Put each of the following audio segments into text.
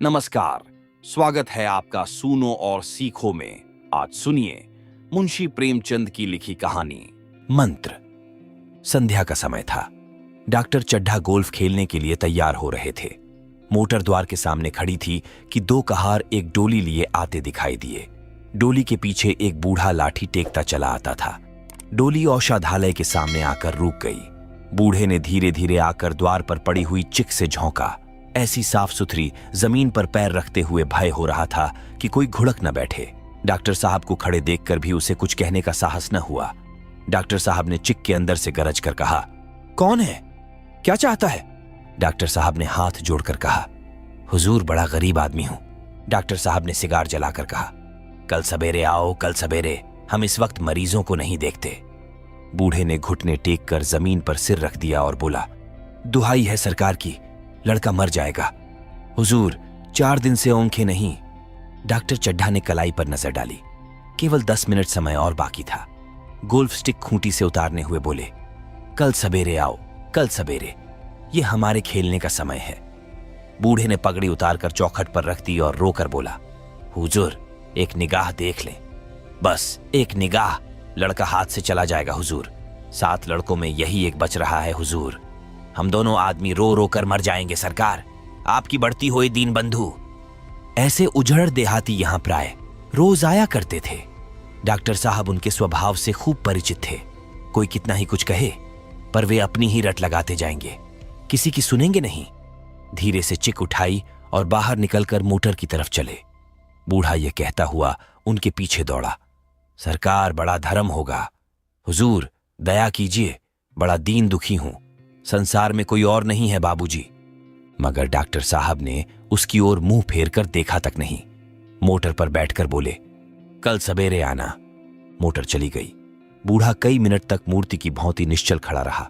नमस्कार, स्वागत है आपका सुनो और सीखो में। आज सुनिए मुंशी प्रेमचंद की लिखी कहानी मंत्र। संध्या का समय था। डॉक्टर चड्ढा गोल्फ खेलने के लिए तैयार हो रहे थे। मोटर द्वार के सामने खड़ी थी कि दो कहार एक डोली लिए आते दिखाई दिए। डोली के पीछे एक बूढ़ा लाठी टेकता चला आता था। डोली औषधालय के सामने आकर रुक गई। बूढ़े ने धीरे धीरे आकर द्वार पर पड़ी हुई चिक से झोंका। ऐसी साफ सुथरी जमीन पर पैर रखते हुए भय हो रहा था कि कोई घुड़क न बैठे। डॉक्टर साहब को खड़े देखकर भी उसे कुछ कहने का साहस न हुआ। डॉक्टर साहब ने चिक के अंदर से गरज कर कहा, कौन है? क्या चाहता है? डॉक्टर साहब ने हाथ जोड़कर कहा, हुजूर, बड़ा गरीब आदमी हूं। डॉक्टर साहब ने सिगार जलाकर कहा, कल सवेरे आओ, कल सवेरे। हम इस वक्त मरीजों को नहीं देखते। बूढ़े ने घुटने टेक कर जमीन पर सिर रख दिया और बोला, दुहाई है सरकार की, लड़का मर जाएगा। हुजूर, 4 दिन से आंखें नहीं। डॉक्टर चड्ढा ने कलाई पर नजर डाली। केवल 10 मिनट समय और बाकी था। गोल्फ स्टिक खूंटी से उतारने हुए बोले, कल सवेरे आओ, कल सवेरे। ये हमारे खेलने का समय है। बूढ़े ने पगड़ी उतारकर चौखट पर रख दी और रोकर बोला, हुजूर, एक निगाह देख लें, बस एक निगाह। लड़का हाथ से चला जाएगा हुजूर। 7 लड़कों में यही एक बच रहा है हुजूर। हम दोनों आदमी रो रो कर मर जाएंगे सरकार। आपकी बढ़ती हुई दीन बंधु। ऐसे उजड़ देहाती यहां प्राय रोज आया करते थे। डॉक्टर साहब उनके स्वभाव से खूब परिचित थे। कोई कितना ही कुछ कहे, पर वे अपनी ही रट लगाते जाएंगे, किसी की सुनेंगे नहीं। धीरे से चिक उठाई और बाहर निकलकर मोटर की तरफ चले। बूढ़ा यह कहता हुआ उनके पीछे दौड़ा, सरकार, बड़ा धर्म होगा। हुजूर, दया कीजिए, बड़ा दीन दुखी हूं। संसार में कोई और नहीं है बाबूजी। मगर डॉक्टर साहब ने उसकी ओर मुंह फेर कर देखा तक नहीं। मोटर पर बैठकर बोले, कल सवेरे आना। मोटर चली गई। बूढ़ा कई मिनट तक मूर्ति की भांति निश्चल खड़ा रहा।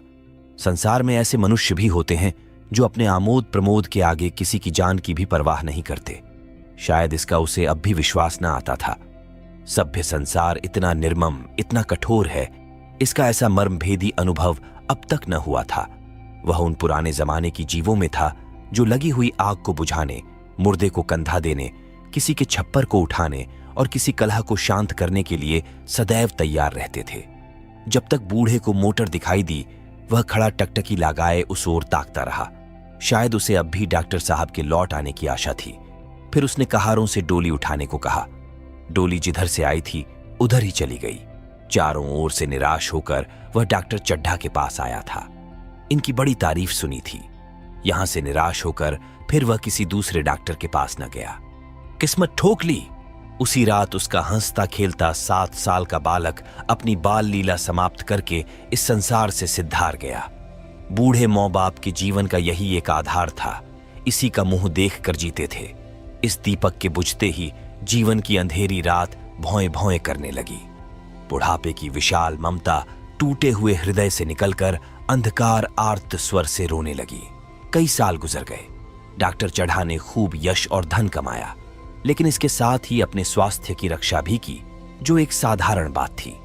संसार में ऐसे मनुष्य भी होते हैं जो अपने आमोद प्रमोद के आगे किसी की जान की भी परवाह नहीं करते। शायद इसका उसे अब भी विश्वास न आता था। सभ्य संसार इतना निर्मम, इतना कठोर है, इसका ऐसा मर्मभेदी अनुभव अब तक न हुआ था। वह उन पुराने जमाने की जीवों में था जो लगी हुई आग को बुझाने, मुर्दे को कंधा देने, किसी के छप्पर को उठाने और किसी कलह को शांत करने के लिए सदैव तैयार रहते थे। जब तक बूढ़े को मोटर दिखाई दी, वह खड़ा टकटकी लगाए उस ओर ताकता रहा। शायद उसे अब भी डॉक्टर साहब के लौट आने की आशा थी। फिर उसने कहारों से डोली उठाने को कहा। डोली जिधर से आई थी उधर ही चली गई। चारों ओर से निराश होकर वह डॉक्टर चड्ढा के पास आया था। इनकी बड़ी तारीफ सुनी थी। यहां से निराश होकर फिर वह किसी दूसरे डॉक्टर के पास न गया। किस्मत ठोक ली। उसी रात उसका हंसता खेलता 7 साल का बालक अपनी बाल लीला समाप्त करके इस संसार से सिद्धार गया। बूढ़े माँ बाप के जीवन का यही एक आधार था। इसी का मुंह देख कर जीते थे। इस दीपक के बुझते ही जीवन की अंधेरी रात भौएं भौएं करने लगी। बुढ़ापे की विशाल ममता टूटे हुए हृदय से निकलकर अंधकार आर्त स्वर से रोने लगी। कई साल गुजर गए। डॉक्टर चड्ढा ने खूब यश और धन कमाया, लेकिन इसके साथ ही अपने स्वास्थ्य की रक्षा भी की, जो एक साधारण बात थी।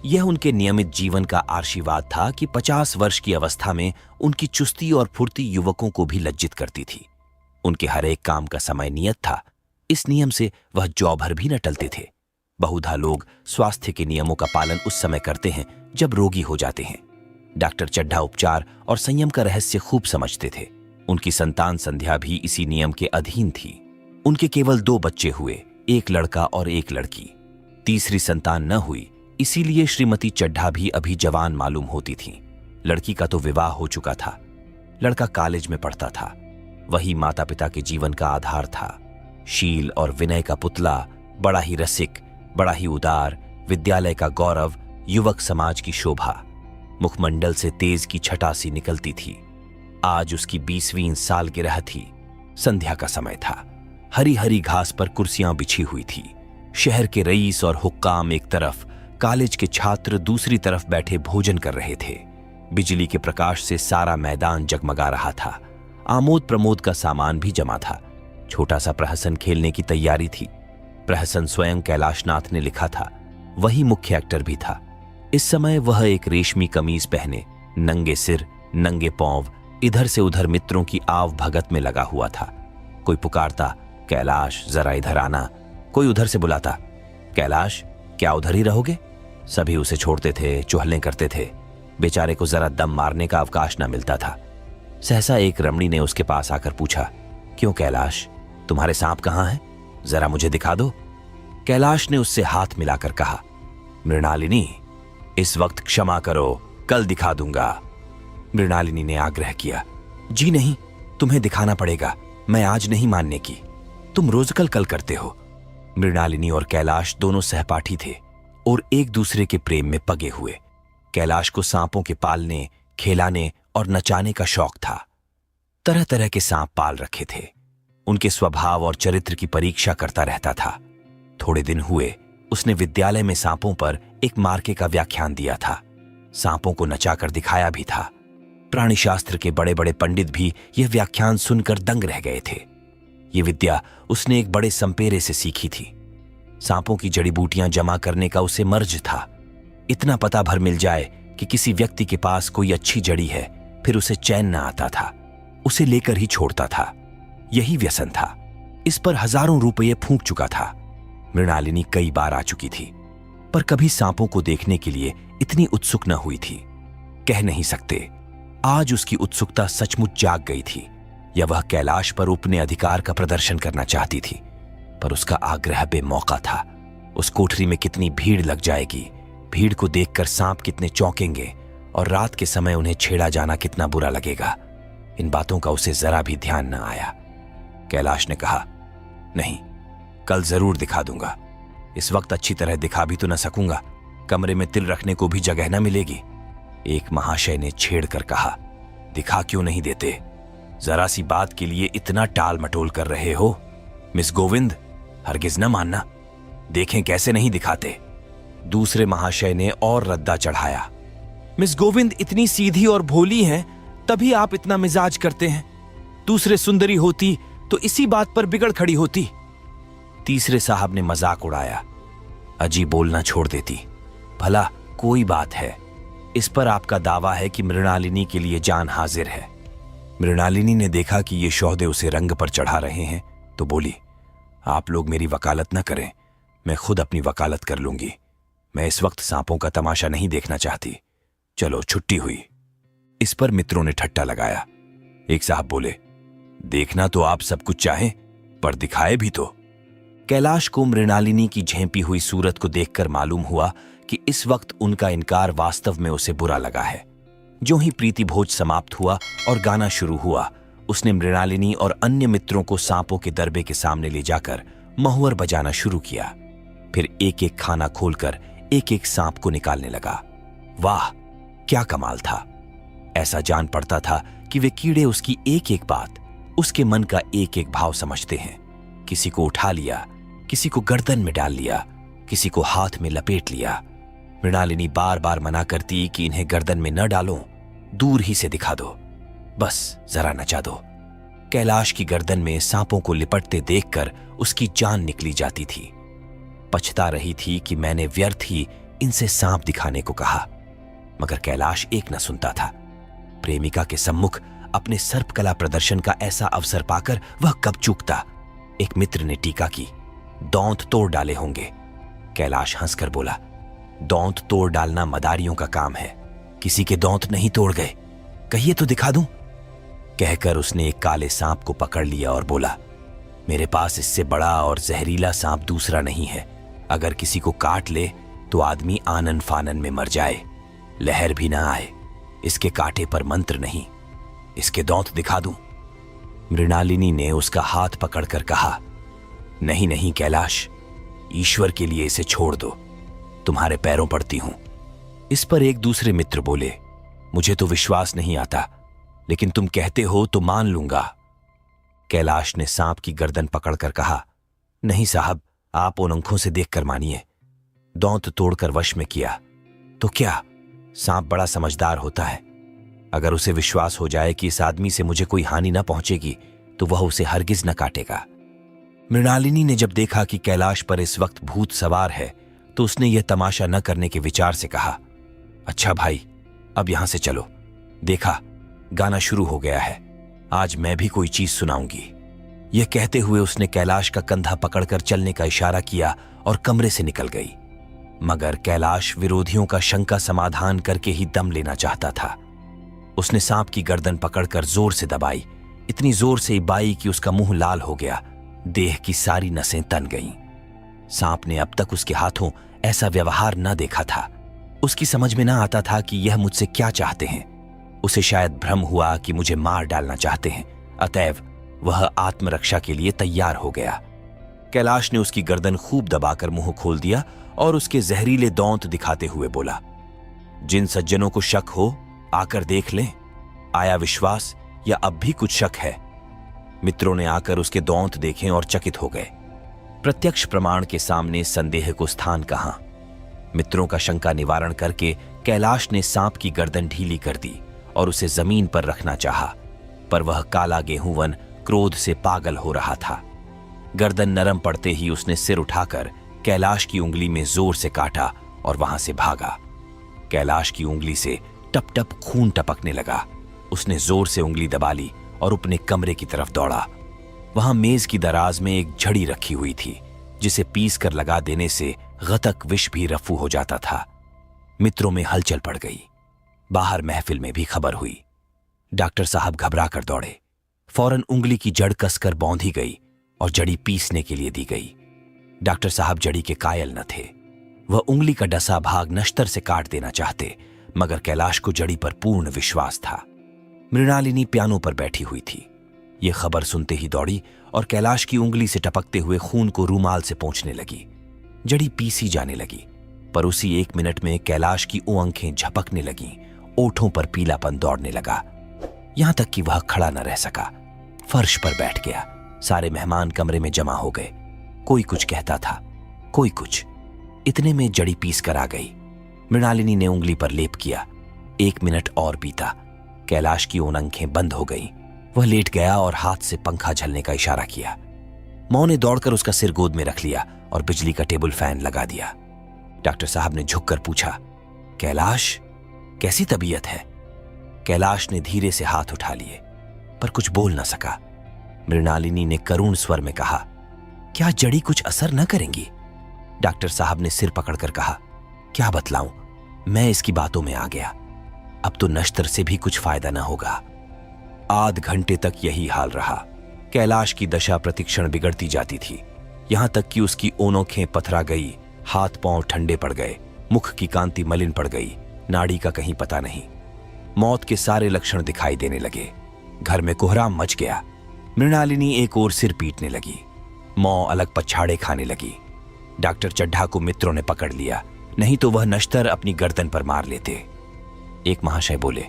यह उनके नियमित जीवन का आशीर्वाद था कि 50 वर्ष की अवस्था में उनकी चुस्ती और फुर्ती युवकों को भी लज्जित करती थी। उनके हर एक काम का समय नियत था। इस नियम से वह जौ भर भी न टलते थे। बहुधा लोग स्वास्थ्य के नियमों का पालन उस समय करते हैं जब रोगी हो जाते हैं। डॉक्टर चड्ढा उपचार और संयम का रहस्य खूब समझते थे। उनकी संतान संध्या भी इसी नियम के अधीन थी। उनके केवल 2 बच्चे हुए, एक लड़का और एक लड़की। तीसरी संतान न हुई, इसीलिए श्रीमती चड्ढा भी अभी जवान मालूम होती थी। लड़की का तो विवाह हो चुका था। लड़का कॉलेज में पढ़ता था। वही माता पिता के जीवन का आधार था। शील और विनय का पुतला, बड़ा ही रसिक, बड़ा ही उदार, विद्यालय का गौरव, युवक समाज की शोभा। मुखमंडल से तेज की छटा सी निकलती थी। आज उसकी 20वीं सालगिरह थी। संध्या का समय था। हरी हरी घास पर कुर्सियां बिछी हुई थी। शहर के रईस और हुक्काम एक तरफ, कॉलेज के छात्र दूसरी तरफ बैठे भोजन कर रहे थे। बिजली के प्रकाश से सारा मैदान जगमगा रहा था। आमोद प्रमोद का सामान भी जमा था। छोटा सा प्रहसन खेलने की तैयारी थी। प्रहसन स्वयं कैलाशनाथ ने लिखा था। वही मुख्य एक्टर भी था। इस समय वह एक रेशमी कमीज पहने, नंगे सिर, नंगे पांव, इधर से उधर मित्रों की आव भगत में लगा हुआ था। कोई पुकारता, कैलाश जरा इधर आना, कोई उधर से बुलाता। कैलाश, क्या उधर ही रहोगे? सभी उसे छोड़ते थे, चुहलें करते थे। बेचारे को जरा दम मारने का अवकाश न मिलता था। सहसा एक रमणी ने उसके पास आकर पूछा, क्यों कैलाश, तुम्हारे सांप कहाँ हैं? जरा मुझे दिखा दो। कैलाश ने उससे हाथ मिलाकर कहा, मृणालिनी, इस वक्त क्षमा करो, कल दिखा दूंगा। मृणालिनी ने आग्रह किया, जी नहीं, तुम्हें दिखाना पड़ेगा, मैं आज नहीं मानने की, तुम रोज कल करते हो। मृणालिनी और कैलाश दोनों सहपाठी थे और एक दूसरे के प्रेम में पगे हुए। कैलाश को सांपों के पालने, खेलाने और नचाने का शौक था। तरह तरह के सांप पाल रखे थे। उनके स्वभाव और चरित्र की परीक्षा करता रहता था। थोड़े दिन हुए उसने विद्यालय में सांपों पर एक मार्के का व्याख्यान दिया था। सांपों को नचाकर दिखाया भी था। प्राणिशास्त्र के बड़े बड़े पंडित भी यह व्याख्यान सुनकर दंग रह गए थे। ये विद्या उसने एक बड़े संपेरे से सीखी थी। सांपों की जड़ी बूटियां जमा करने का उसे मर्ज था। इतना पता भर मिल जाए कि किसी व्यक्ति के पास कोई अच्छी जड़ी है, फिर उसे चैन न आता था, उसे लेकर ही छोड़ता था। यही व्यसन था। इस पर हजारों रुपये फूंक चुका था। मृणालिनी कई बार आ चुकी थी, पर कभी सांपों को देखने के लिए इतनी उत्सुक न हुई थी। कह नहीं सकते, आज उसकी उत्सुकता सचमुच जाग गई थी, या वह कैलाश पर अपने अधिकार का प्रदर्शन करना चाहती थी। पर उसका आग्रह बेमौका था। उस कोठरी में कितनी भीड़ लग जाएगी, भीड़ को देखकर सांप कितने चौंकेंगे, और रात के समय उन्हें छेड़ा जाना कितना बुरा लगेगा। इन बातों का उसे जरा भी ध्यान न आया। कैलाश ने कहा, नहीं, कल जरूर दिखा दूंगा। इस वक्त अच्छी तरह दिखा भी तो न सकूंगा, कमरे में तिल रखने को भी जगह न मिलेगी। एक महाशय ने छेड़ कर कहा, दिखा क्यों नहीं देते? जरा सी बात के लिए इतना टाल मटोल कर रहे हो? मिस गोविंद, हरगिज न मानना, देखें कैसे नहीं दिखाते। दूसरे महाशय ने और रद्दा चढ़ाया, मिस गोविंद इतनी सीधी और भोली हैं, तभी आप इतना मिजाज करते हैं। दूसरे सुंदरी होती तो इसी बात पर बिगड़ खड़ी होती। तीसरे साहब ने मजाक उड़ाया, अजी बोलना छोड़ देती, भला कोई बात है। इस पर आपका दावा है कि मृणालिनी के लिए जान हाजिर है। मृणालिनी ने देखा कि ये शौहदे उसे रंग पर चढ़ा रहे हैं, तो बोली, आप लोग मेरी वकालत न करें, मैं खुद अपनी वकालत कर लूंगी। मैं इस वक्त सांपों का तमाशा नहीं देखना चाहती। चलो, छुट्टी हुई। इस पर मित्रों ने ठट्टा लगाया। एक साहब बोले, देखना तो आप सब कुछ चाहें, पर दिखाए भी तो। कैलाश को मृणालिनी की झेंपी हुई सूरत को देखकर मालूम हुआ कि इस वक्त उनका इनकार वास्तव में उसे बुरा लगा है। जो ही प्रीति भोज समाप्त हुआ और गाना शुरू हुआ, उसने मृणालिनी और अन्य मित्रों को सांपों के दरबे के सामने ले जाकर महुअर बजाना शुरू किया। फिर एक एक खाना खोलकर एक एक सांप को निकालने लगा। वाह, क्या कमाल था! ऐसा जान पड़ता था कि वे कीड़े उसकी एक एक बात, उसके मन का एक एक भाव समझते हैं। किसी को उठा लिया, किसी को गर्दन में डाल लिया, किसी को हाथ में लपेट लिया। मृणालिनी बार बार मना करती कि इन्हें गर्दन में न डालो, दूर ही से दिखा दो, बस जरा नचा दो। कैलाश की गर्दन में सांपों को लिपटते देखकर उसकी जान निकली जाती थी। पछता रही थी कि मैंने व्यर्थ ही इनसे सांप दिखाने को कहा, मगर कैलाश एक न सुनता था। प्रेमिका के सम्मुख अपने सर्पकला प्रदर्शन का ऐसा अवसर पाकर वह कब चूकता। एक मित्र ने टीका की, दौंत तोड़ डाले होंगे। कैलाश हंसकर बोला, दौंत तोड़ डालना मदारियों का काम है, किसी के दौंत नहीं तोड़ गए, कहिए तो दिखा दूं। कहकर उसने एक काले सांप को पकड़ लिया और बोला, मेरे पास इससे बड़ा और जहरीला सांप दूसरा नहीं है। अगर किसी को काट ले तो आदमी आनन फानन में मर जाए, लहर भी ना आए। इसके कांटे पर मंत्र नहीं, इसके दौंत दिखा दूं। मृणालिनी ने उसका हाथ पकड़कर कहा, नहीं नहीं कैलाश, ईश्वर के लिए इसे छोड़ दो, तुम्हारे पैरों पड़ती हूं। इस पर एक दूसरे मित्र बोले, मुझे तो विश्वास नहीं आता, लेकिन तुम कहते हो तो मान लूंगा। कैलाश ने सांप की गर्दन पकड़कर कहा, नहीं साहब, आप उन आंखों से देखकर मानिए। दौंत तोड़कर वश में किया तो क्या, सांप बड़ा समझदार होता है। अगर उसे विश्वास हो जाए कि इस आदमी से मुझे कोई हानि न पहुंचेगी तो वह उसे हरगिज न काटेगा। मृणालिनी ने जब देखा कि कैलाश पर इस वक्त भूत सवार है तो उसने यह तमाशा न करने के विचार से कहा, अच्छा भाई, अब यहां से चलो। देखा, गाना शुरू हो गया है, आज मैं भी कोई चीज सुनाऊंगी। यह कहते हुए उसने कैलाश का कंधा पकड़कर चलने का इशारा किया और कमरे से निकल गई। मगर कैलाश विरोधियों का शंका समाधान करके ही दम लेना चाहता था। उसने सांप की गर्दन पकड़कर जोर से दबाई, इतनी जोर से बाई कि उसका मुंह लाल हो गया, देह की सारी नसें तन गईं। सांप ने अब तक उसके हाथों ऐसा व्यवहार न देखा था। उसकी समझ में ना आता था कि यह मुझसे क्या चाहते हैं। उसे शायद भ्रम हुआ कि मुझे मार डालना चाहते हैं, अतएव वह आत्मरक्षा के लिए तैयार हो गया। कैलाश ने उसकी गर्दन खूब दबाकर मुंह खोल दिया और उसके जहरीले दांत दिखाते हुए बोला, जिन सज्जनों को शक हो आकर देख लें। आया विश्वास या अब भी कुछ शक है? मित्रों ने आकर उसके दांत देखे और चकित हो गए। प्रत्यक्ष प्रमाण के सामने संदेह को स्थान कहां? मित्रों का शंका निवारण करके कैलाश ने सांप की गर्दन ढीली कर दी और उसे जमीन पर रखना चाहा, पर वह काला गेहूंवन क्रोध से पागल हो रहा था। गर्दन नरम पड़ते ही उसने सिर उठाकर कैलाश की उंगली में जोर से काटा और वहां से भागा। कैलाश की उंगली से टप टप खून टपकने लगा। उसने जोर से उंगली दबा ली और अपने कमरे की तरफ दौड़ा। वहां मेज की दराज में एक झड़ी रखी हुई थी, जिसे पीस कर लगा देने से गतक विष भी रफू हो जाता था। मित्रों में हलचल पड़ गई। बाहर महफिल में भी खबर हुई। डॉक्टर साहब घबरा कर दौड़े। फौरन उंगली की जड़ कसकर बौंधी गई और जड़ी पीसने के लिए दी गई। डॉक्टर साहब जड़ी के कायल न थे। वह उंगली का डसा भाग नश्तर से काट देना चाहते, मगर कैलाश को जड़ी पर पूर्ण विश्वास था। मृणालिनी पियानो पर बैठी हुई थी। यह खबर सुनते ही दौड़ी और कैलाश की उंगली से टपकते हुए खून को रूमाल से पोंछने लगी। जड़ी पीसी जाने लगी, पर उसी 1 मिनट में कैलाश की आंखें झपकने लगीं, ओठों पर पीलापन दौड़ने लगा, यहां तक कि वह खड़ा न रह सका। फर्श पर बैठ गया। सारे मेहमान कमरे में जमा हो गए। कोई कुछ कहता था, कोई कुछ। इतने में जड़ी पीस कर आ गई। मृणालिनी ने उंगली पर लेप किया। 1 मिनट और बीता। कैलाश की उन आंखें बंद हो गईं। वह लेट गया और हाथ से पंखा झलने का इशारा किया। मौ ने दौड़कर उसका सिर गोद में रख लिया और बिजली का टेबल फैन लगा दिया। डॉक्टर साहब ने झुककर पूछा, कैलाश, कैसी तबीयत है? कैलाश ने धीरे से हाथ उठा लिए, पर कुछ बोल न सका। मृणालिनी ने करुण स्वर में कहा, क्या जड़ी कुछ असर न करेंगी? डॉक्टर साहब ने सिर पकड़कर कहा, क्या बतलाऊं, मैं इसकी बातों में आ गया। अब तो नश्तर से भी कुछ फायदा न होगा। आध घंटे तक यही हाल रहा। कैलाश की दशा प्रतिक्षण बिगड़ती जाती थी, यहां तक कि उसकी ओनोखें पथरा गई, हाथ पांव ठंडे पड़ गए, मुख की कांति मलिन पड़ गई, नाड़ी का कहीं पता नहीं। मौत के सारे लक्षण दिखाई देने लगे। घर में कोहराम मच गया। मृणालिनी एक ओर सिर पीटने लगी, मौ अलग पछाड़े खाने लगी। डॉक्टर चड्ढा को मित्रों ने पकड़ लिया, नहीं तो वह नश्तर अपनी गर्दन पर मार लेते। एक महाशय बोले,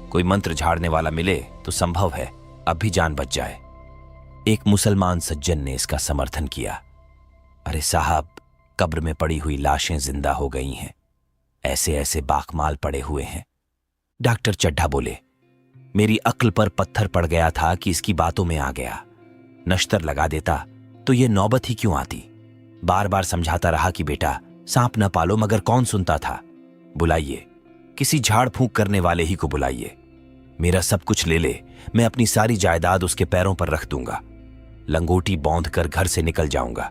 कोई मंत्र झाड़ने वाला मिले तो संभव है अब भी जान बच जाए। एक मुसलमान सज्जन ने इसका समर्थन किया, अरे साहब, कब्र में पड़ी हुई लाशें जिंदा हो गई हैं, ऐसे ऐसे बाकमाल पड़े हुए हैं। डॉक्टर चड्ढा बोले, मेरी अक्ल पर पत्थर पड़ गया था कि इसकी बातों में आ गया। नश्तर लगा देता तो ये नौबत ही क्यों आती। बार बार समझाता रहा कि बेटा सांप न पालो, मगर कौन सुनता था। बुलाइए, किसी झाड़ फूंक करने वाले ही को बुलाइए। मेरा सब कुछ ले ले, मैं अपनी सारी जायदाद उसके पैरों पर रख दूंगा। लंगोटी बांध कर घर से निकल जाऊंगा,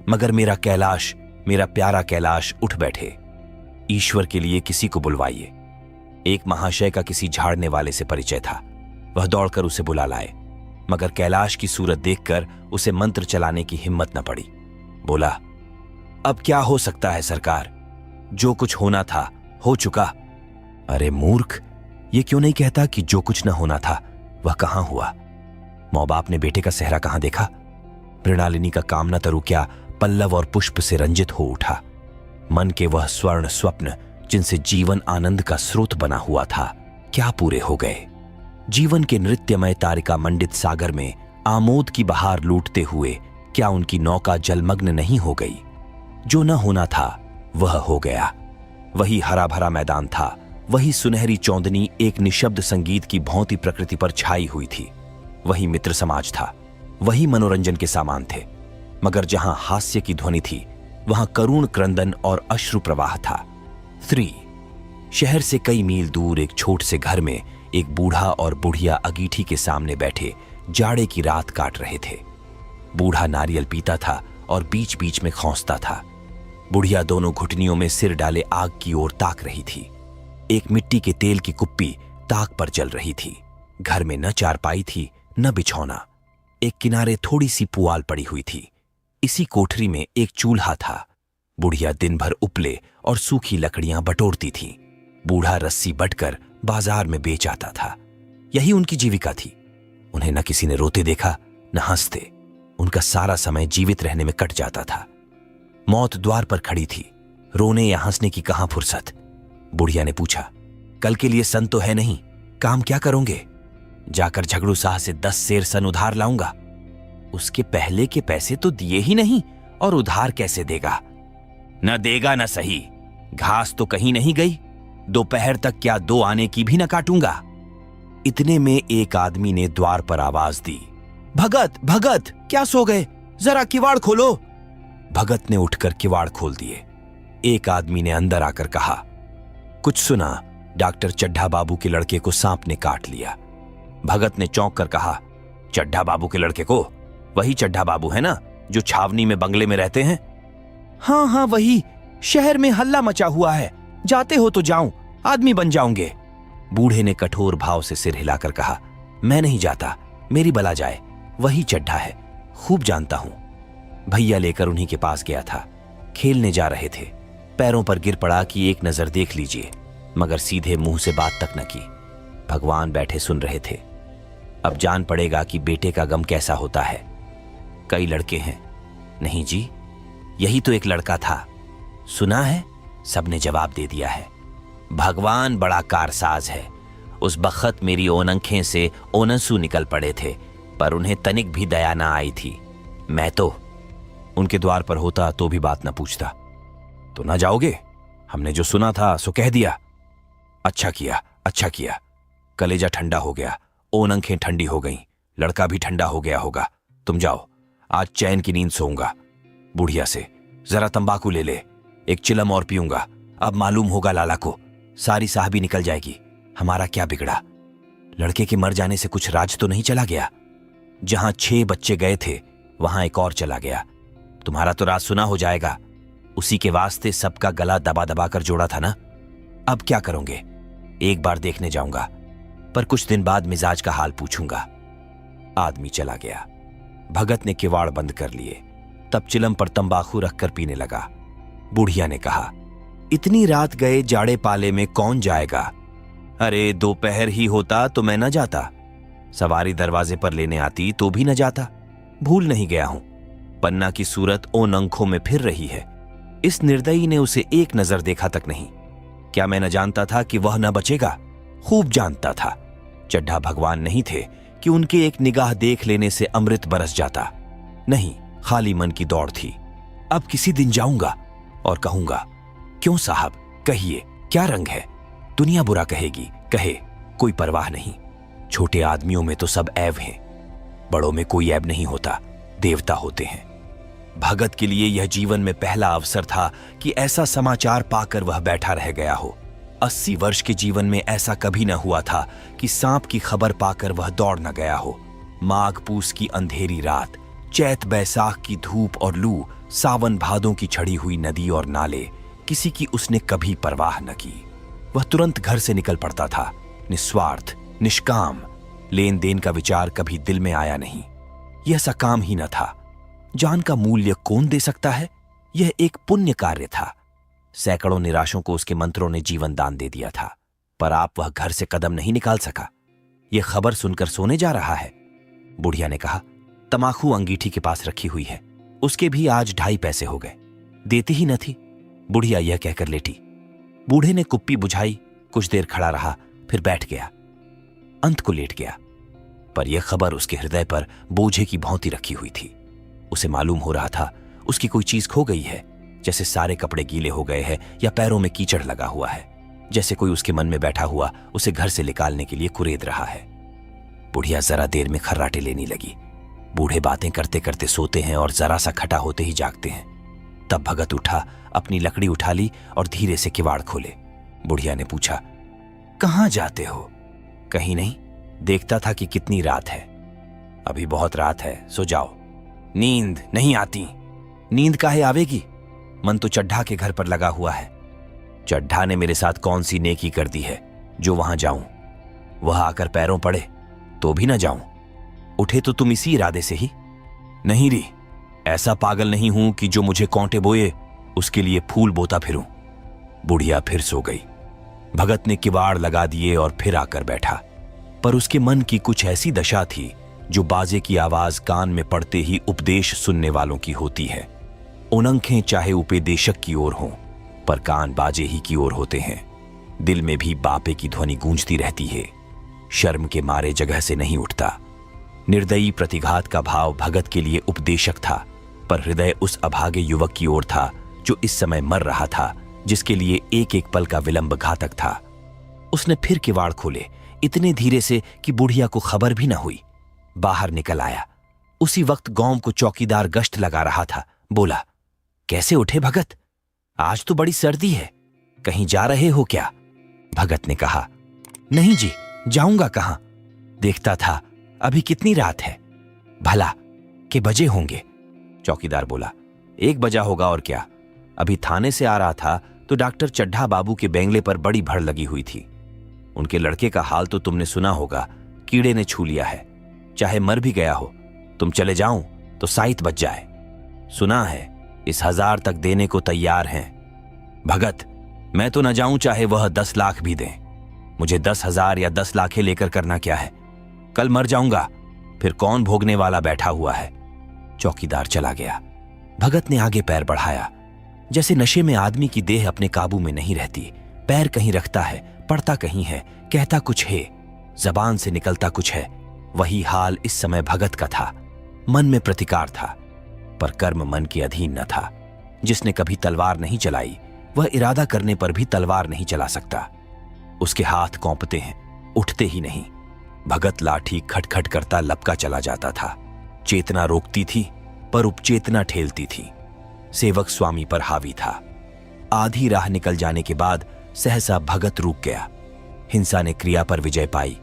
मगर मेरा कैलाश, मेरा प्यारा कैलाश उठ बैठे। ईश्वर के लिए किसी को बुलवाइए। एक महाशय का किसी झाड़ने वाले से परिचय था। वह दौड़कर उसे बुला लाए, मगर कैलाश की सूरत देखकर उसे मंत्र चलाने की हिम्मत न पड़ी। बोला, अब क्या हो सकता है सरकार, जो कुछ होना था हो चुका। अरे मूर्ख, ये क्यों नहीं कहता कि जो कुछ न होना था वह कहां हुआ? माँ बाप ने बेटे का सेहरा कहां देखा? मृणालिनी का कामना तरु क्या पल्लव और पुष्प से रंजित हो उठा। मन के वह स्वर्ण स्वप्न जिनसे जीवन आनंद का स्रोत बना हुआ था, क्या पूरे हो गए? जीवन के नृत्यमय तारिका मंडित सागर में आमोद की बहार लूटते हुए क्या उनकी नौका जलमग्न नहीं हो गई? जो न होना था वह हो गया। वही हरा भरा मैदान था, वही सुनहरी चौंदनी एक निशब्द संगीत की भौंती प्रकृति पर छाई हुई थी। वही मित्र समाज था, वही मनोरंजन के सामान थे, मगर जहां हास्य की ध्वनि थी वहां करुण क्रंदन और अश्रु प्रवाह था। 3 शहर से कई मील दूर एक छोटे से घर में एक बूढ़ा और बुढ़िया अंगीठी के सामने बैठे जाड़े की रात काट रहे थे। बूढ़ा नारियल पीता था और बीच बीच में खौंसता था। बुढ़िया दोनों घुटनियों में सिर डाले आग की ओर ताक रही थी। एक मिट्टी के तेल की कुप्पी ताक पर जल रही थी। घर में न चारपाई थी न बिछौना। एक किनारे थोड़ी सी पुआल पड़ी हुई थी। इसी कोठरी में एक चूल्हा था। बुढ़िया दिन भर उपले और सूखी लकड़ियां बटोरती थी। बूढ़ा रस्सी बटकर बाजार में बेच आता था। यही उनकी जीविका थी। उन्हें न किसी ने रोते देखा न हंसते। उनका सारा समय जीवित रहने में कट जाता था। मौत द्वार पर खड़ी थी। रोने या हंसने की कहां फुर्सत। बुढ़िया ने पूछा, कल के लिए सन तो है नहीं, काम क्या करोगे? जाकर झगड़ू साह से 10 सेर सन उधार लाऊंगा। उसके पहले के पैसे तो दिए ही नहीं और उधार कैसे देगा? न देगा न सही, घास तो कहीं नहीं गई। दोपहर तक क्या 2 आने की भी न काटूंगा। इतने में एक आदमी ने द्वार पर आवाज दी, भगत भगत, क्या सो गए? जरा किवाड़ खोलो। भगत ने उठकर किवाड़ खोल दिए। एक आदमी ने अंदर आकर कहा, कुछ सुना? डॉक्टर चड्ढा बाबू के लड़के को सांप ने काट लिया। भगत ने चौंक कर कहा, चड्ढा बाबू के लड़के को? वही चड्ढा बाबू है ना जो छावनी में बंगले में रहते हैं? हाँ हाँ वही। शहर में हल्ला मचा हुआ है, जाते हो तो जाऊं, आदमी बन जाऊंगे। बूढ़े ने कठोर भाव से सिर हिलाकर कहा, मैं नहीं जाता, मेरी बला जाए। वही चड्ढा है, खूब जानता हूं। भैया लेकर उन्हीं के पास गया था। खेलने जा रहे थे। पैरों पर गिर पड़ा कि एक नजर देख लीजिए, मगर सीधे मुंह से बात तक न की। भगवान बैठे सुन रहे थे। अब जान पड़ेगा कि बेटे का गम कैसा होता है। कई लड़के हैं? नहीं जी, यही तो एक लड़का था। सुना है? सबने जवाब दे दिया है। भगवान बड़ा कारसाज है। उस बखत मेरी ओनंखें से ओनंसू निकल पड़े थे, पर उन्हें तनिक भी दया ना आई थी। मैं तो उनके द्वार पर होता तो भी बात न पूछता। तो ना जाओगे? हमने जो सुना था सो कह दिया। अच्छा किया, अच्छा किया। कलेजा ठंडा हो गया, ओनंखें ठंडी हो गईं, लड़का भी ठंडा हो गया होगा। तुम जाओ, आज चैन की नींद सोऊंगा। बुढ़िया से, जरा तंबाकू ले ले, एक चिलम और पीऊंगा। अब मालूम होगा लाला को, सारी साहबी निकल जाएगी। हमारा क्या बिगड़ा? लड़के के मर जाने से कुछ राज तो नहीं चला गया? जहां 6 बच्चे गए थे वहां एक और चला गया। तुम्हारा तो राज सुना हो जाएगा। उसी के वास्ते सबका गला दबा दबा कर जोड़ा था ना। अब क्या करोगे? एक बार देखने जाऊंगा, पर कुछ दिन बाद मिजाज का हाल पूछूंगा। आदमी चला गया। भगत ने किवाड़ बंद कर लिए। तब चिलम पर तंबाकू रखकर पीने लगा। बुढ़िया ने कहा, इतनी रात गए जाड़े पाले में कौन जाएगा? अरे दोपहर ही होता तो मैं न जाता। सवारी दरवाजे पर लेने आती तो भी न जाता। भूल नहीं गया हूं। पन्ना की सूरत ओन अंखों में फिर रही है। इस निर्दयी ने उसे एक नजर देखा तक नहीं। क्या मैं न जानता था कि वह न बचेगा? खूब जानता था। चड्ढा भगवान नहीं थे कि उनके एक निगाह देख लेने से अमृत बरस जाता। नहीं, खाली मन की दौड़ थी। अब किसी दिन जाऊंगा और कहूंगा, क्यों साहब, कहिए क्या रंग है? दुनिया बुरा कहेगी, कहे, कोई परवाह नहीं। छोटे आदमियों में तो सब ऐब हैं, बड़ों में कोई ऐब नहीं होता, देवता होते हैं। भगत के लिए यह जीवन में पहला अवसर था कि ऐसा समाचार पाकर वह बैठा रह गया हो। 80 वर्ष के जीवन में ऐसा कभी न हुआ था कि सांप की खबर पाकर वह दौड़ न गया हो। माघ पूस की अंधेरी रात, चैत बैसाख की धूप और लू, सावन भादों की छड़ी हुई नदी और नाले, किसी की उसने कभी परवाह न की। वह तुरंत घर से निकल पड़ता था, निस्वार्थ, निष्काम। लेन देन का विचार कभी दिल में आया नहीं। यह सकाम ही न था। जान का मूल्य कौन दे सकता है? यह एक पुण्य कार्य था। सैकड़ों निराशों को उसके मंत्रों ने जीवन दान दे दिया था, पर आप वह घर से कदम नहीं निकाल सका। यह खबर सुनकर सोने जा रहा है। बुढ़िया ने कहा, तमाकू अंगीठी के पास रखी हुई है, उसके भी आज 2.5 पैसे हो गए। देती ही न थी। बुढ़िया यह कहकर लेटी। बूढ़े ने कुप्पी बुझाई, कुछ देर खड़ा रहा, फिर बैठ गया, अंत को लेट गया। पर यह खबर उसके हृदय पर बोझे की भौंती रखी हुई थी। उसे मालूम हो रहा था उसकी कोई चीज खो गई है, जैसे सारे कपड़े गीले हो गए हैं या पैरों में कीचड़ लगा हुआ है, जैसे कोई उसके मन में बैठा हुआ उसे घर से निकालने के लिए कुरेद रहा है। बुढ़िया जरा देर में खर्राटे लेने लगी। बूढ़े बातें करते करते सोते हैं और जरा सा खटा होते ही जागते हैं। तब भगत उठा, अपनी लकड़ी उठा ली और धीरे से किवाड़ खोले। बुढ़िया ने पूछा, कहाँ जाते हो? कहीं नहीं, देखता था कि कितनी रात है। अभी बहुत रात है, सो जाओ। नींद नहीं आती। नींद काहे आवेगी? मन तो चड्ढा के घर पर लगा हुआ है। चड्ढा ने मेरे साथ कौन सी नेकी कर दी है जो वहां जाऊं? वह आकर पैरों पड़े तो भी ना जाऊं। उठे तो तुम इसी इरादे से ही। नहीं री, ऐसा पागल नहीं हूं कि जो मुझे कांटे बोए उसके लिए फूल बोता फिरूं। बुढ़िया फिर सो गई। भगत ने किवाड़ लगा दिए और फिर आकर बैठा, पर उसके मन की कुछ ऐसी दशा थी जो बाजे की आवाज कान में पड़ते ही उपदेश सुनने वालों की होती है। उनंखें चाहे उपदेशक की ओर हों, पर कान बाजे ही की ओर होते हैं। दिल में भी बापे की ध्वनि गूंजती रहती है। शर्म के मारे जगह से नहीं उठता। निर्दयी प्रतिघात का भाव भगत के लिए उपदेशक था, पर हृदय उस अभागे युवक की ओर था जो इस समय मर रहा था, जिसके लिए एक एक पल का विलंब घातक था। उसने फिर किवाड़ खोले, इतने धीरे से कि बुढ़िया को खबर भी न हुई। बाहर निकल आया। उसी वक्त गांव को चौकीदार गश्त लगा रहा था। बोला, कैसे उठे भगत? आज तो बड़ी सर्दी है, कहीं जा रहे हो क्या? भगत ने कहा, नहीं जी, जाऊंगा कहां? देखता था अभी कितनी रात है। भला के बजे होंगे? चौकीदार बोला, 1 बजा होगा और क्या। अभी थाने से आ रहा था तो डॉक्टर चड्ढा बाबू के बेंगले पर बड़ी भड़ लगी हुई थी। उनके लड़के का हाल तो तुमने सुना होगा, कीड़े ने छू लिया है। चाहे मर भी गया हो, तुम चले जाओ तो साइत बच जाए। सुना है इस 1000 तक देने को तैयार हैं। भगत, मैं तो न जाऊं चाहे वह 10 लाख भी दें। मुझे 10,000 या 10 लाखें लेकर करना क्या है? कल मर जाऊंगा, फिर कौन भोगने वाला बैठा हुआ है। चौकीदार चला गया। भगत ने आगे पैर बढ़ाया। जैसे नशे में आदमी की देह अपने काबू में नहीं रहती। पैर कहीं रखता है, पड़ता कहीं है, कहता कुछ है, जबान से निकलता कुछ है। वही हाल इस समय भगत का था। मन में प्रतिकार था, पर कर्म मन के अधीन न था। जिसने कभी तलवार नहीं चलाई, वह इरादा करने पर भी तलवार नहीं चला सकता। उसके हाथ कांपते हैं, उठते ही नहीं। भगत लाठी खटखट करता लपका चला जाता था। चेतना रोकती थी, पर उपचेतना ठेलती थी। सेवक स्वामी पर हावी था। आधी राह निकल जाने के बाद सहसा भगत रुक गया। हिंसा ने क्रिया पर विजय पाई।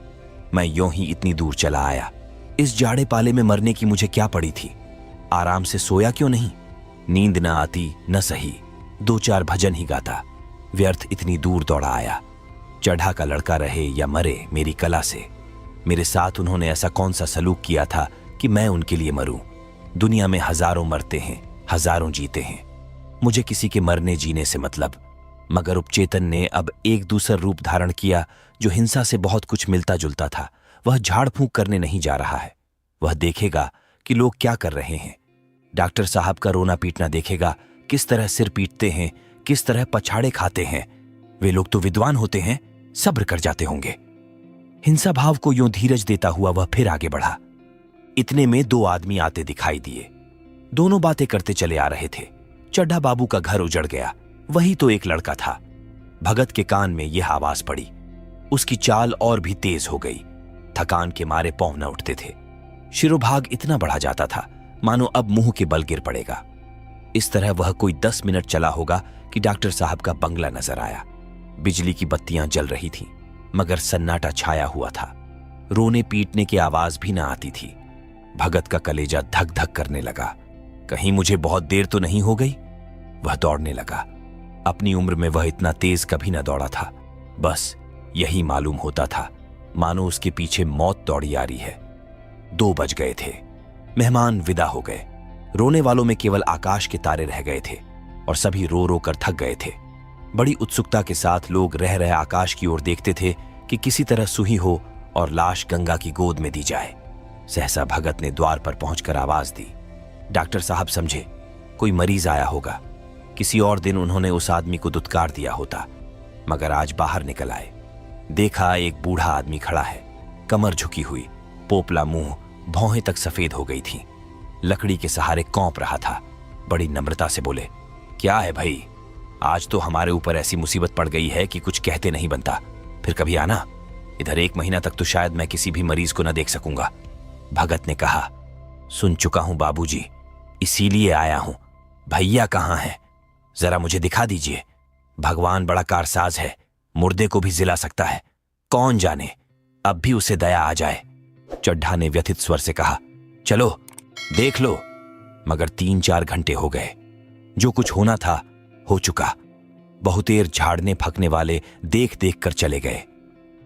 मैं यों ही इतनी दूर चला आया। इस जाड़े पाले में मरने की मुझे क्या पड़ी थी? आराम से सोया क्यों नहीं? नींद न आती न सही, 2-4 भजन ही गाता। व्यर्थ इतनी दूर दौड़ा आया। चढ़ा का लड़का रहे या मरे मेरी कला से। मेरे साथ उन्होंने ऐसा कौन सा सलूक किया था कि मैं उनके लिए मरूं? दुनिया में हजारों मरते हैं, हजारों जीते हैं। मुझे किसी के मरने जीने से मतलब। मगर उपचेतन ने अब एक दूसरा रूप धारण किया जो हिंसा से बहुत कुछ मिलता जुलता था। वह झाड़ फूंक करने नहीं जा रहा है। वह देखेगा कि लोग क्या कर रहे हैं। डॉक्टर साहब का रोना पीटना देखेगा, किस तरह सिर पीटते हैं, किस तरह पछाड़े खाते हैं। वे लोग तो विद्वान होते हैं, सब्र कर जाते होंगे। हिंसा भाव को यूं धीरज देता हुआ वह फिर आगे बढ़ा। इतने में 2 आदमी आते दिखाई दिए। दोनों बातें करते चले आ रहे थे। चड्ढा बाबू का घर उजड़ गया, वही तो एक लड़का था। भगत के कान में यह आवाज पड़ी। उसकी चाल और भी तेज हो गई। थकान के मारे पांव न उठते थे। शिरोभाग इतना बढ़ा जाता था मानो अब मुंह के बल गिर पड़ेगा। इस तरह वह कोई 10 मिनट चला होगा कि डॉक्टर साहब का बंगला नजर आया। बिजली की बत्तियां जल रही थीं, मगर सन्नाटा छाया हुआ था। रोने पीटने की आवाज भी न आती थी। भगत का कलेजा धक धक करने लगा। कहीं मुझे बहुत देर तो नहीं हो गई? वह दौड़ने लगा। अपनी उम्र में वह इतना तेज कभी न दौड़ा था। बस यही मालूम होता था, मानो उसके पीछे मौत दौड़ी आ रही है। 2 बज गए थे। मेहमान विदा हो गए। रोने वालों में केवल आकाश के तारे रह गए थे और सभी रो रो कर थक गए थे। बड़ी उत्सुकता के साथ लोग रह रहे आकाश की ओर देखते थे कि किसी तरह सुही हो और लाश गंगा की गोद में दी जाए। सहसा भगत ने द्वार पर पहुंचकर आवाज दी। डॉक्टर साहब समझे कोई मरीज आया होगा। किसी और दिन उन्होंने उस आदमी को दुत्कार दिया होता, मगर आज बाहर निकल आए। देखा एक बूढ़ा आदमी खड़ा है, कमर झुकी हुई, पोपला मुंह, भौहें तक सफेद हो गई थी। लकड़ी के सहारे कौंप रहा था। बड़ी नम्रता से बोले, क्या है भाई? आज तो हमारे ऊपर ऐसी मुसीबत पड़ गई है कि कुछ कहते नहीं बनता। फिर कभी आना। इधर 1 महीना तक तो शायद मैं किसी भी मरीज को न देख सकूंगा। भगत ने कहा, सुन चुका हूं बाबूजी, इसीलिए आया हूं। भैया कहाँ हैं? जरा मुझे दिखा दीजिए। भगवान बड़ा कारसाज है, मुर्दे को भी जिला सकता है। कौन जाने अब भी उसे दया आ जाए। चड्ढा ने व्यथित स्वर से कहा, चलो देख लो। मगर 3-4 घंटे हो गए। जो कुछ होना था हो चुका। बहुतेर झाड़ने फकने वाले देख देख कर चले गए।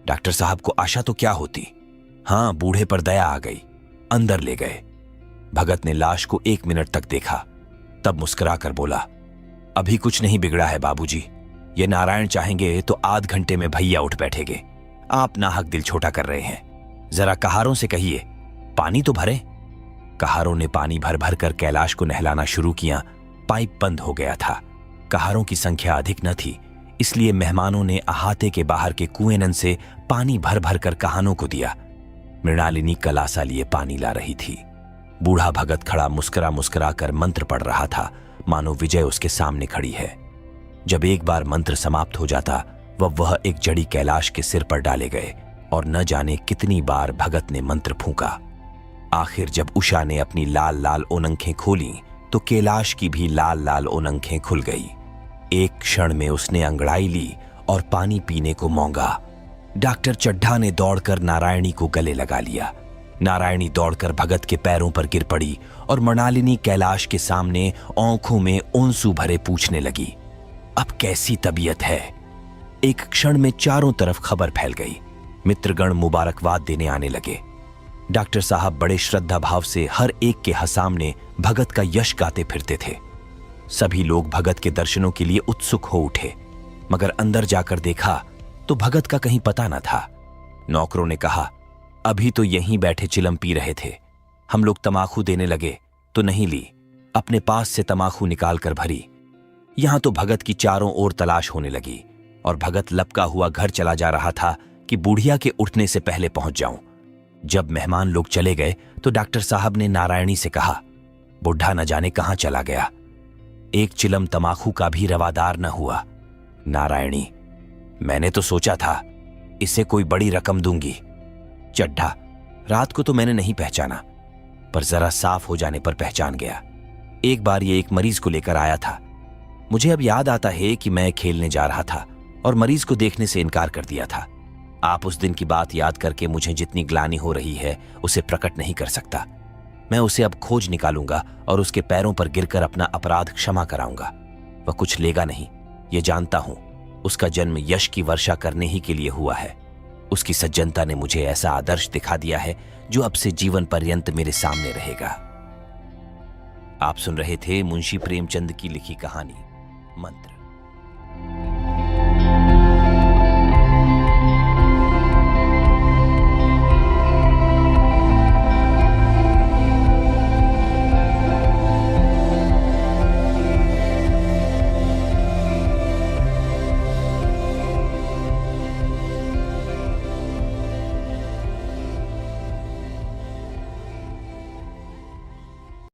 डॉक्टर साहब को आशा तो क्या होती। हां, बूढ़े पर दया आ गई। अंदर ले गए। भगत ने लाश को 1 मिनट तक देखा, तब मुस्कुरा कर बोला, अभी कुछ नहीं बिगड़ा है बाबूजी। ये नारायण चाहेंगे तो आध घंटे में भैया उठ बैठेंगे। आप नाहक दिल छोटा कर रहे हैं। जरा कहारों से कहिए पानी तो भरे। कहारों ने पानी भर भर कर कैलाश को नहलाना शुरू किया। पाइप बंद हो गया था। कहारों की संख्या अधिक न थी, इसलिए मेहमानों ने अहाते के बाहर के कुएं से पानी भर भर कर कहानों को दिया। मृणालिनी कलासा लिए पानी ला रही थी। बूढ़ा भगत खड़ा मुस्कुरा मुस्कुरा कर मंत्र पढ़ रहा था, मानो विजय उसके सामने खड़ी है। जब एक बार मंत्र समाप्त हो जाता, वह एक जड़ी कैलाश के सिर पर डाले गए और न जाने कितनी बार भगत ने मंत्र फूंका। आखिर जब उषा ने अपनी लाल लाल ओनंखें खोली तो कैलाश की भी लाल लाल ओनंखें खुल गई। एक क्षण में उसने अंगड़ाई ली और पानी पीने को मांगा। डॉक्टर चड्ढा ने दौड़कर नारायणी को गले लगा लिया। नारायणी दौड़कर भगत के पैरों पर गिर पड़ी और मृणालिनी कैलाश के सामने आंखों में आंसू भरे पूछने लगी, अब कैसी तबीयत है? एक क्षण में चारों तरफ खबर फैल गई। मित्रगण मुबारकबाद देने आने लगे। डॉक्टर साहब बड़े श्रद्धा भाव से हर एक के सामने भगत का यश गाते फिरते थे। सभी लोग भगत के दर्शनों के लिए उत्सुक हो उठे, मगर अंदर जाकर देखा तो भगत का कहीं पता न था। नौकरों ने कहा, अभी तो यहीं बैठे चिलम पी रहे थे। हम लोग तमाकू देने लगे तो नहीं ली, अपने पास से तमाकू निकाल कर भरी। यहां तो भगत की चारों ओर तलाश होने लगी और भगत लपका हुआ घर चला जा रहा था कि बुढ़िया के उठने से पहले पहुंच जाऊं। जब मेहमान लोग चले गए तो डॉक्टर साहब ने नारायणी से कहा, बुढ़ा न जाने कहां चला गया। एक चिलम तमाकू का भी रवादार न हुआ। नारायणी, मैंने तो सोचा था इसे कोई बड़ी रकम दूंगी। चड्ढा, रात को तो मैंने नहीं पहचाना, पर जरा साफ हो जाने पर पहचान गया। एक बार ये एक मरीज को लेकर आया था। मुझे अब याद आता है कि मैं खेलने जा रहा था और मरीज को देखने से इनकार कर दिया था। आप उस दिन की बात याद करके मुझे जितनी ग्लानि हो रही है उसे प्रकट नहीं कर सकता। मैं उसे अब खोज निकालूंगा और उसके पैरों पर गिरकर अपना अपराध क्षमा कराऊंगा। वह कुछ लेगा नहीं, ये जानता हूं। उसका जन्म यश की वर्षा करने ही के लिए हुआ है। उसकी सज्जनता ने मुझे ऐसा आदर्श दिखा दिया है जो अब से जीवन पर्यंत मेरे सामने रहेगा। आप सुन रहे थे मुंशी प्रेमचंद की लिखी कहानी मंत्र।